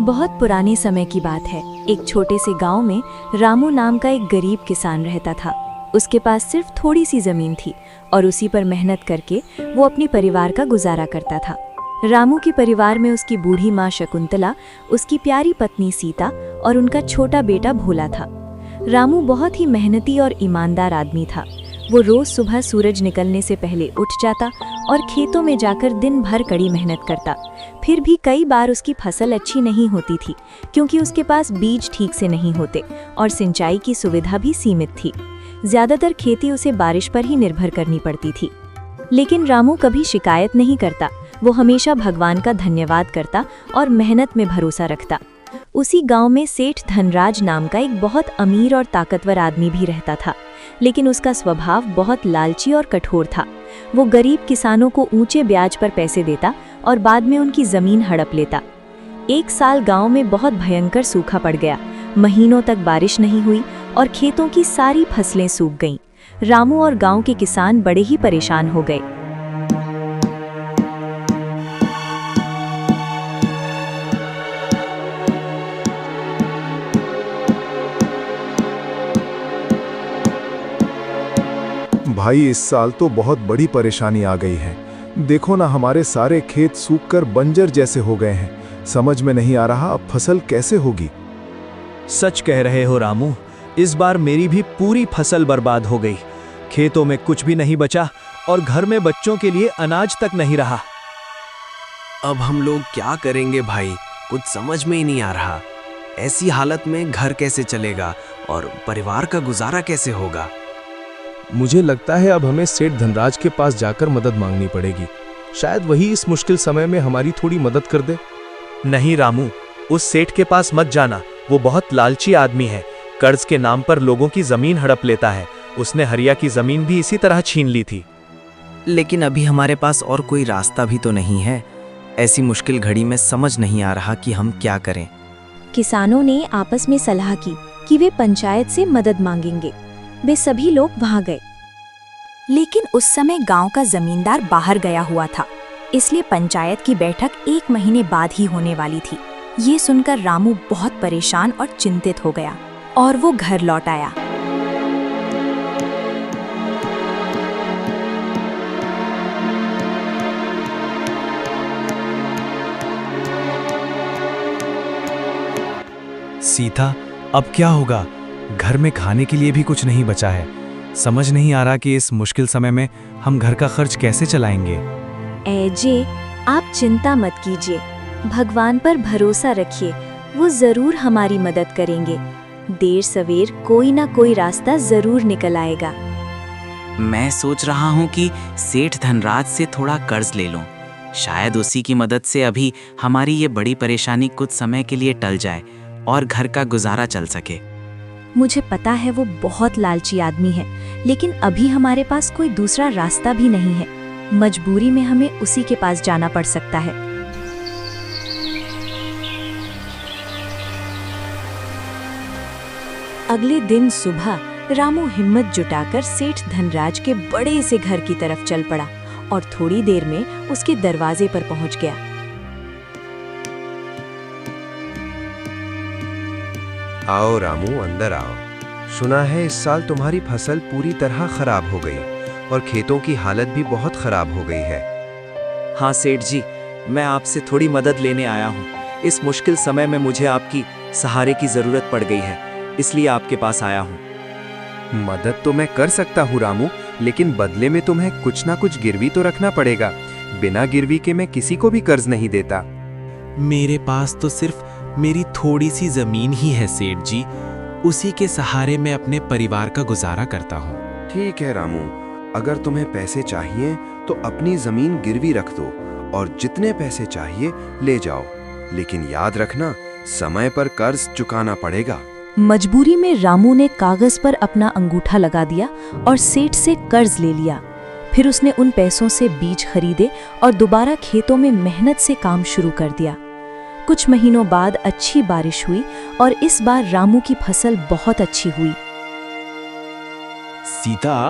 बहुत पुराने समय की बात है। एक छोटे से गांव में रामू नाम का एक गरीब किसान रहता था। उसके पास सिर्फ थोड़ी सी जमीन थी और उसी पर मेहनत करके वो अपने परिवार का गुजारा करता था। रामू के परिवार में उसकी बूढ़ी माँ शकुंतला, उसकी प्यारी पत्नी सीता और उनका छोटा बेटा भोला था। रामू बहुत ही मेहनती और ईमानदार आदमी था। वो रोज सुबह सूरज निकलने से पहले उठ जाता और खेतों में जाकर दिन भर कड़ी मेहनत करता। फिर भी कई बार उसकी फसल अच्छी नहीं होती थी, क्योंकि उसके पास बीज ठीक से नहीं होते और सिंचाई की सुविधा भी सीमित थी। ज्यादातर खेती उसे बारिश पर ही निर्भर करनी पड़ती थी। लेकिन रामू कभी शिकायत नहीं करता। वो हमेशा भगवान का धन्यवाद करता और मेहनत में भरोसा रखता। उसी गांव में सेठ धनराज नाम का एक बहुत अमीर और ताकतवर आदमी भी रहता था, लेकिन उसका स्वभाव बहुत लालची और कठोर था। वो गरीब किसानों को ऊंचे ब्याज पर पैसे देता और बाद में उनकी जमीन हड़प लेता। एक साल गांव में बहुत भयंकर सूखा पड़ गया। महीनों तक बारिश नहीं हुई और खेतों की सारी फसलें सूख गईं। रामू और गांव के किसान बड़े ही परेशान हो गए। भाई, इस साल तो बहुत बड़ी परेशानी आ गई है। देखो ना, हमारे सारे खेत सूखकर बंजर जैसे हो गए हैं। समझ में नहीं आ रहा अब फसल कैसे होगी। सच कह रहे हो रामू, इस बार मेरी भी पूरी फसल बर्बाद हो गई। खेतों में कुछ भी नहीं बचा और घर में बच्चों के लिए अनाज तक नहीं रहा। अब हम लोग क्या करेंगे भाई, कुछ समझ में ही नहीं आ रहा। ऐसी हालत में घर कैसे चलेगा और परिवार का गुजारा कैसे होगा। मुझे लगता है अब हमें सेठ धनराज के पास जाकर मदद मांगनी पड़ेगी। शायद वही इस मुश्किल समय में हमारी थोड़ी मदद कर दे। नहीं रामू, उस सेठ के पास मत जाना। वो बहुत लालची आदमी है। कर्ज के नाम पर लोगों की जमीन हड़प लेता है। उसने हरिया की जमीन भी इसी तरह छीन ली थी। लेकिन अभी हमारे पास और कोई रास्ता भी तो नहीं है। ऐसी मुश्किल घड़ी में समझ नहीं आ रहा कि हम क्या करें। किसानों ने आपस में सलाह की कि वे पंचायत से मदद मांगेंगे। वे सभी लोग वहां गए, लेकिन उस समय गांव का जमींदार बाहर गया हुआ था, इसलिए पंचायत की बैठक 1 महीने बाद ही होने वाली थी। ये सुनकर रामू बहुत परेशान और चिंतित हो गया और वो घर लौट आया। सीता, अब क्या होगा? घर में खाने के लिए भी कुछ नहीं बचा है। समझ नहीं आ रहा कि इस मुश्किल समय में हम घर का खर्च कैसे चलाएंगे। ऐजे, आप चिंता मत कीजिए, भगवान पर भरोसा रखिए, वो जरूर हमारी मदद करेंगे। देर सवेर कोई ना कोई रास्ता जरूर निकल आएगा। मैं सोच रहा हूँ कि सेठ धनराज से थोड़ा कर्ज ले लूं। शायद उसी की मदद से अभी हमारी ये बड़ी परेशानी कुछ समय के लिए टल जाए और घर का गुजारा चल सके। मुझे पता है वो बहुत लालची आदमी है, लेकिन अभी हमारे पास कोई दूसरा रास्ता भी नहीं है। मजबूरी में हमें उसी के पास जाना पड़ सकता है। अगले दिन सुबह रामू हिम्मत जुटाकर सेठ धनराज के बड़े से घर की तरफ चल पड़ा और थोड़ी देर में उसके दरवाजे पर पहुंच गया। आओ रामू, अंदर आओ। सुना है इस साल तुम्हारी फसल पूरी तरह खराब हो गई और खेतों की हालत भी बहुत खराब हो गई है। हाँ सेठ जी, मैं आपसे थोड़ी मदद लेने आया हूँ। इस मुश्किल समय में मुझे आपकी सहारे की जरूरत पड़ गई है, इसलिए आपके पास आया हूँ। मदद तो मैं कर सकता हूँ रामू, लेकिन बदले में तुम्हें कुछ ना कुछ गिरवी तो रखना पड़ेगा। बिना गिरवी के मैं किसी को भी कर्ज नहीं देता। मेरे पास तो सिर्फ मेरी थोड़ी सी जमीन ही है सेठ जी। उसी के सहारे मैं अपने परिवार का गुजारा करता हूँ। ठीक है रामू, अगर तुम्हें पैसे चाहिए तो अपनी जमीन गिरवी रख दो और जितने पैसे चाहिए ले जाओ, लेकिन याद रखना समय पर कर्ज चुकाना पड़ेगा। मजबूरी में रामू ने कागज पर अपना अंगूठा लगा दिया और सेठ से कर्ज ले लिया। फिर उसने उन पैसों से बीज खरीदे और दोबारा खेतों में मेहनत से काम शुरू कर दिया। कुछ महीनों बाद अच्छी बारिश हुई और इस बार रामू की फसल बहुत अच्छी हुई। सीता,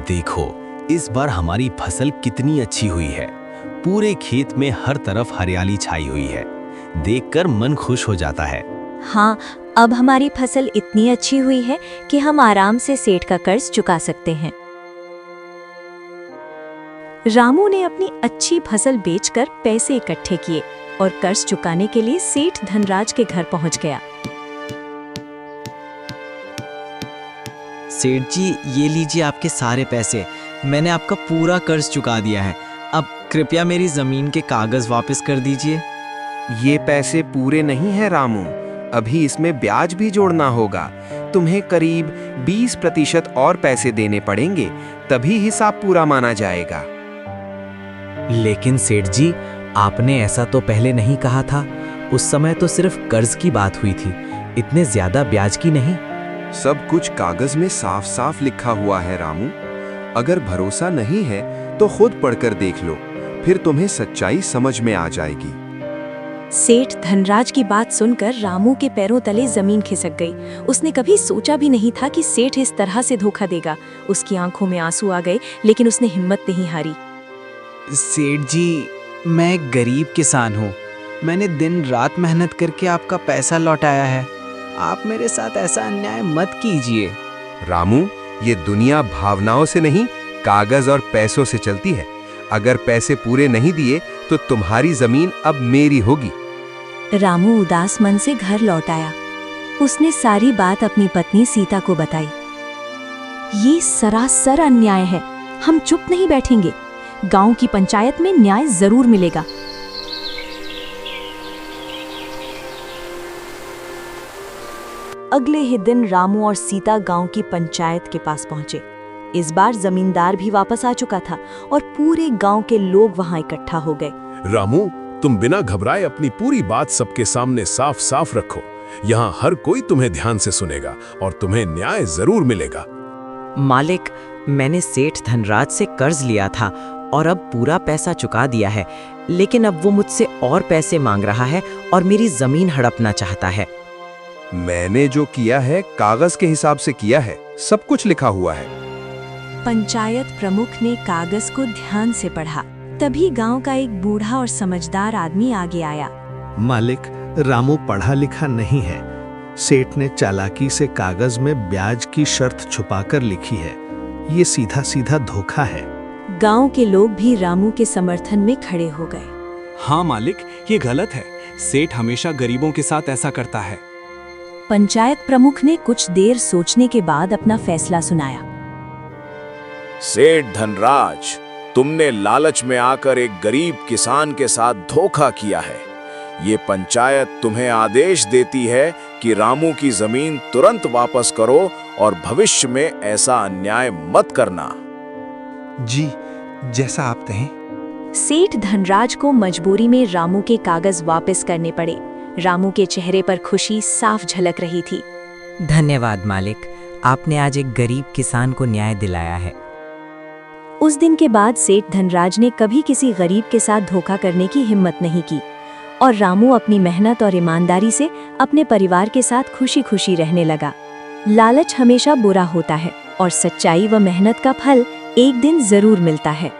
देखो इस बार हमारी फसल कितनी अच्छी हुई है। पूरे खेत में हर तरफ हरियाली छाई हुई है। देखकर मन खुश हो जाता है। हाँ, अब हमारी फसल इतनी अच्छी हुई है कि हम आराम से सेठ का कर्ज चुका सकते हैं। रामू ने अपनी अच्छी फसल बेचकर पैसे इकट्ठे किए और कर्ज चुकाने के लिए सेठ धनराज के घर पहुंच गया। सेठ जी, ये लीजिए आपके सारे पैसे। मैंने आपका पूरा कर्ज चुका दिया है। अब कृपया मेरी जमीन के कागज वापस कर दीजिए। ये पैसे पूरे नहीं हैं रामू, अभी इसमें ब्याज भी जोड़ना होगा। तुम्हें करीब 20% और पैसे देने पड़ेंगे, तभी हिसाब पूरा माना जाएगा। लेकिन सेठ जी, आपने ऐसा तो पहले नहीं कहा था। उस समय तो सिर्फ कर्ज की बात हुई थी, इतने ज्यादा ब्याज की नहीं। सब कुछ कागज में साफ साफ लिखा हुआ है रामू। अगर भरोसा नहीं है तो खुद पढ़कर देख लो, फिर तुम्हें सच्चाई समझ में आ जाएगी। सेठ धनराज की बात सुनकर रामू के पैरों तले जमीन खिसक गई। उसने कभी सोचा भी नहीं था कि सेठ इस तरह से धोखा देगा। उसकी आंखों में आंसू आ गए, लेकिन उसने हिम्मत नहीं हारी। सेठ जी, मैं एक गरीब किसान हूँ। मैंने दिन रात मेहनत करके आपका पैसा लौटाया है। आप मेरे साथ ऐसा अन्याय मत कीजिए। रामू, ये दुनिया भावनाओं से नहीं, कागज और पैसों से चलती है। अगर पैसे पूरे नहीं दिए तो तुम्हारी जमीन अब मेरी होगी। रामू उदास मन से घर लौट आया। उसने सारी बात अपनी पत्नी सीता को बताई। ये सरासर अन्याय है, हम चुप नहीं बैठेंगे। गांव की पंचायत में न्याय जरूर मिलेगा। अगले ही दिन रामू और सीता गांव की पंचायत के पास पहुंचे। इस बार जमींदार भी वापस आ चुका था और पूरे गांव के लोग वहां इकट्ठा हो गए। रामू, तुम बिना घबराए अपनी पूरी बात सबके सामने साफ साफ रखो। यहाँ हर कोई तुम्हें ध्यान से सुनेगा और तुम्हें न्याय जरूर मिलेगा। मालिक, मैंने सेठ धनराज से कर्ज लिया था और अब पूरा पैसा चुका दिया है, लेकिन अब वो मुझसे और पैसे मांग रहा है और मेरी जमीन हड़पना चाहता है। मैंने जो किया है कागज के हिसाब से किया है, सब कुछ लिखा हुआ है। पंचायत प्रमुख ने कागज को ध्यान से पढ़ा। तभी गांव का एक बूढ़ा और समझदार आदमी आगे आया। मालिक, रामू पढ़ा लिखा नहीं है। सेठ ने चालाकी से कागज में ब्याज की शर्त छुपाकर लिखी है। ये सीधा सीधा धोखा है। गांव के लोग भी रामू के समर्थन में खड़े हो गए। हाँ मालिक, ये गलत है। सेठ हमेशा गरीबों के साथ ऐसा करता है। पंचायत प्रमुख ने कुछ देर सोचने के बाद अपना फैसला सुनाया। सेठ धनराज, तुमने लालच में आकर एक गरीब किसान के साथ धोखा किया है। ये पंचायत तुम्हें आदेश देती है कि रामू की जमीन तुरंत वापस करो और भविष्य में ऐसा अन्याय मत करना। जी, जैसा आप कहें। सेठ धनराज को मजबूरी में रामू के कागज वापस करने पड़े। रामू के चेहरे पर खुशी साफ झलक रही थी। धन्यवाद मालिक, आपने आज एक गरीब किसान को न्याय दिलाया है। उस दिन के बाद सेठ धनराज ने कभी किसी गरीब के साथ धोखा करने की हिम्मत नहीं की और रामू अपनी मेहनत और ईमानदारी से अपने परिवार के साथ खुशी खुशी रहने लगा। लालच हमेशा बुरा होता है और सच्चाई व मेहनत का फल एक दिन जरूर मिलता है।